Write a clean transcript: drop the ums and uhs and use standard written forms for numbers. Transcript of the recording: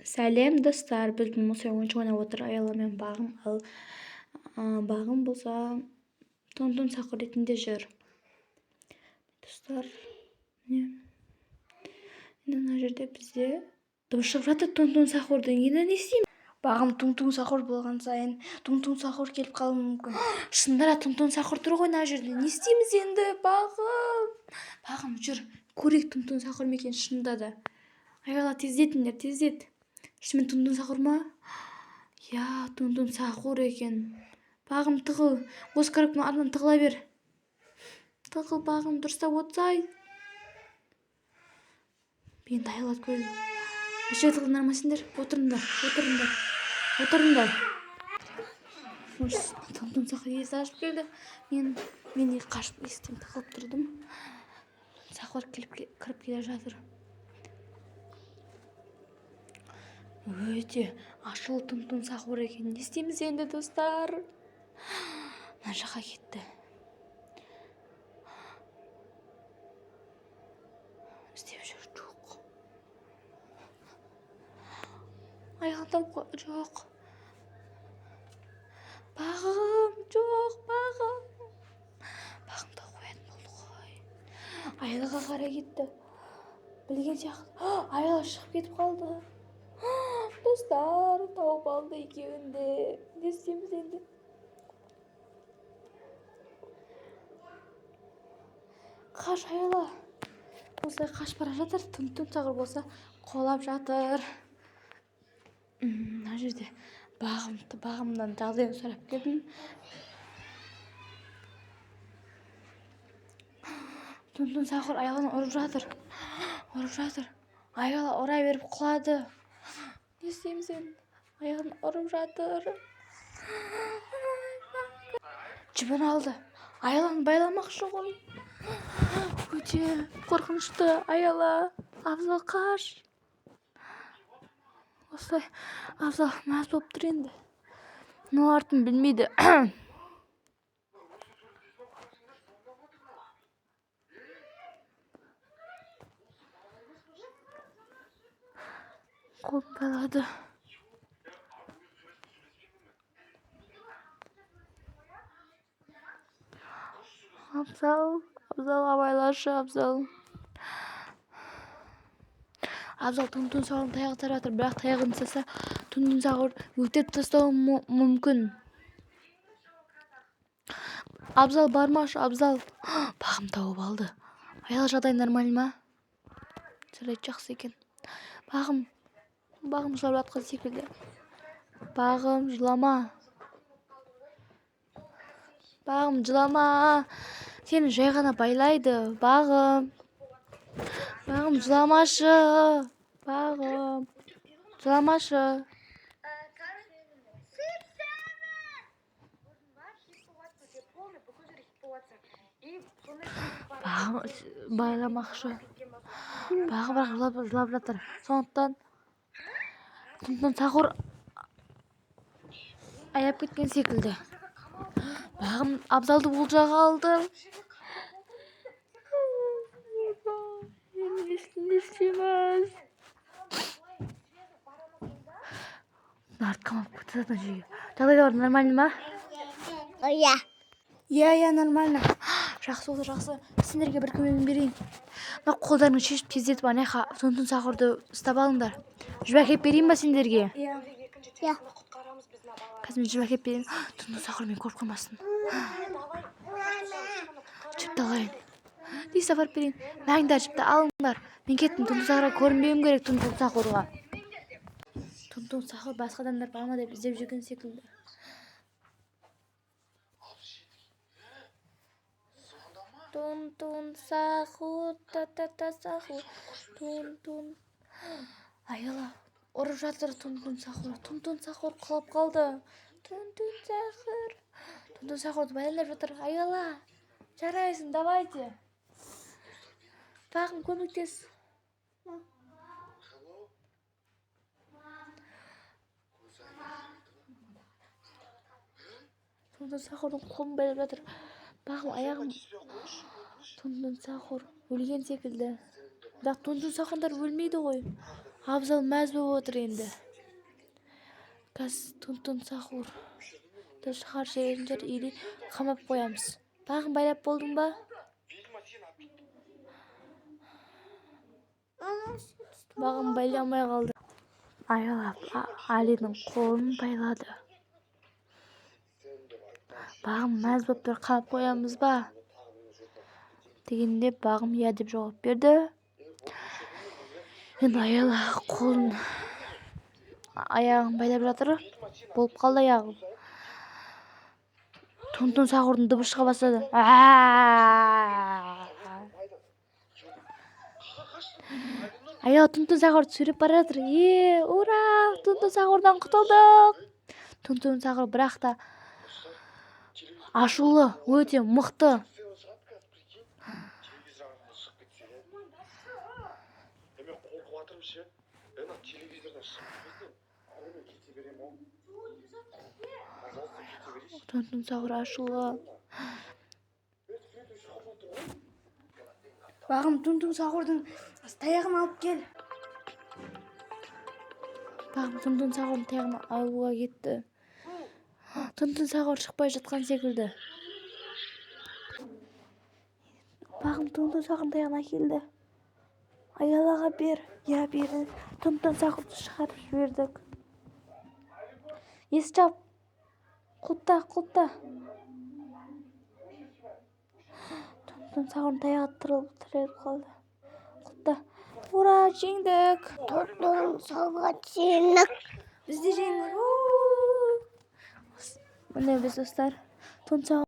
Сәлем достар, біз мұсай ойыншық ойнап отыр Аяла мен Бағым. Ал Бағым болса Тон-Тон Сақыр ретінде жүр. Достар, міне мына жерде бізде дыбыс шығып жатыр Тон-Тон Сақырдың. Енді не істеймін? Бағым Тон-Тон Сақыр болған сайын Тон-Тон Сақыр келіп қалуы мүмкін. Шынында Тон-Тон Сақыр тұр ғой мына жерде. Не істейміз енді? Бағым жүр. Көрейік Тон-Тон Сақыр ма екен шынында да. Аяла тездетіңдер, тездет. Шынымен Тон-Тон Сақыр ма? Я, Тон-Тон Сақыр екен. Бағым тығыл. Осы коробканың артынан тығыла бер. Тығыл Бағым, дұрыстап отырсай. Енді Аяла көзі. Бішке тығылыңдар ма сендер? Отырыңдар. Тон-Тон Сақыр есі ашып келді. Мен қашып естен тығылып тұрдым. Сақыр кіріп келе жатыр. Өте ашыл Тон-Тон Сақыр екен. Не істейміз енді достар? Мына жаққа кетті. Істеп жүр, жоқ. Аяла жоқ. Бағым, жоқ, Бағым. Бағым да қоятын болды ғой. Аялаға қарай кетті. Білген сияқты. Аяла шығып кетіп қалды. Достар, тауып алды екеуін де. Не істейміз енді? Қаш Аяла. Осылай қашып бара жатыр. Тон-Тон Сақыр болса қолап жатыр. Мына жерде Бағымнан жағдайын сұрап келдім. Тон-Тон Сақыр Аяланы ұрып жатыр. Аяла ұра беріп құлады. Не істейміз енді? Аяғын ұрып жатыр. Жібін алды. Аяланы байламақшы ғой. Өте қорқынышты. Аяла, Абзал қаш. Осылай Абзал мәз болып тұр енді. Не артын білмейді. Қолын байлады. Абзал, абайлашы, Абзал. Абзал Тон-Тон Сақырдың таяғы тара жатыр, бірақ таяғын тастаса, Тон-Тон Сақыр өтеп тастауы мүмкін. Абзал бармашы, Абзал. Бағым тауып алды. Аяла жағдай нормаль ма? Жарайды, жақсы екен. Бағым жылап жатқан секілді. Бағым, жылама. Бағым, жылама. Сені жай ғана байлайды. Бағым, жыламашы. Бағым, жыламашы. Бағым байламақшы. Бағым бірақ жылап жатыр. Сондықтан Тон-Тон Сақыр аяп кеткен секілді. Бағым Абзалды олжаға алды. Не істейміз? Артқа алып кетеді жүйе. Жағдайлар нормально ма? Иә, нормально. Жақсы болды, жақсы. Сендерге бір көмегім берейін. Мына қолдарыңды шешіп тездетіп анайқа Тон-Тон Сақырды ұстап алыңдар. Жіп әкеп берейін ба сендерге? Иә. Қазір мен жіп әкеп берейін. Тон-Тон Сақыр мен көріп қалмасын. Жіпті алайын. Дейсі апарып берейін. Мәңдер жіпті алыңдар. Мен кеттім, Тон-Тон Сақырға көрінбеуім керек. Тон-Тон Сақырға. Тон-Тон Сақыр басқа адамдар бар ма деп іздеп жүрген секілді. Тон-Тон Сақыр, та-та-та Сақыр. Тон-Тон. Аяла ұрып жатыр Тон-Тон Сақыр. Тон-Тон Сақыр құлап қалды. Тон-Тон Сақыр. Тон-Тон Сақырды байлап жатыр. Аяла, жарайсың, давайте. Бағым, көмектес. Тон-Тон Сақырдың қолын байлап жатыр. Бағым, аяғым. Тон-Тон Сақыр өлген секілді. Бірақ Тон-Тон Сақырдар өлмейді ғой. Абзал мәз болып отыр енді. Қазір Тун-Тун Сахур шығар жер или қамап қоямыз. Бағын байлап болдың ба? Бағын байламай қалды. Аялап Алидің қолын байлады. Бағым мәз болып тұр, қамап қоямыз ба? Дегенде бағым иә деп жауап берді. Енді Аяла қолын аяғын байлап жатыр. Болып қалды аяғым. Тун-Тун Сахурдың дыбысы шыға бастады. Аяла Тун-Тун Сахурды сүйреп бара жатыр. Ура! Тун-Тун Сахурдан құтылдық. Тун-Тун Сахур бірақ та ашулы, өте мықты. Тун-Тун Сахур ашулы. Бағым Тун-Тун Сахурдың таяғын алып кел. Бағым Тун-Тун Сахурдың таяғын алуға кетті. Тун-Тун Сахур шықпай жатқан секілді. Бағым Тун-Тун Сахурдың таяғына келді. Аялаға бер. Я берді. Тун-Тун Сахурды шығарып жібердік. Есі жап. Құлтта. Тун-Тун Сахурдың таяғы тіреліп қалды. Құлтта. Ура, жеңдік. Тун-Тун Сахурға жеңдік. Біз де жеңдік. Міне біз достар. Тун-Тун